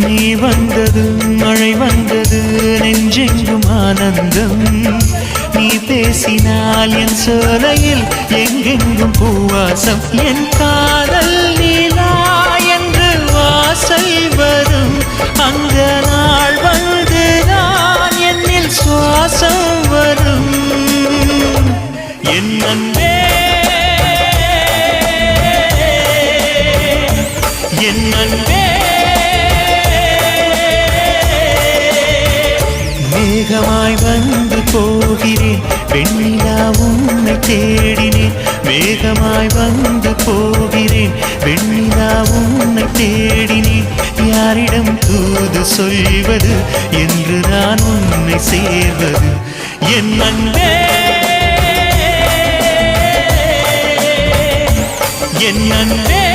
நீ வந்தது மழை வந்தது நெஞ்செங்கும் ஆனந்தம் நீ பேசினால் என் சோலையில் எங்கெங்கும் பூவாசம் என் காதல் நீலா என்று வாசல் வரும் அந்த நாள் வந்து நான் என்னில் சுவாசம் வரும் என் அன்பே என் அன்பே மேகமாய் வந்து போகிறேன் வெண்ணிலா உன்னை தேடினேன் மேகமாய் வந்து போகிறேன் வெண்ணிலா உன்னை தேடினேன் யாரிடம் தூது சொல்வது என்று நான் உன்னை சேர்வது என் அன்பே என் அன்பே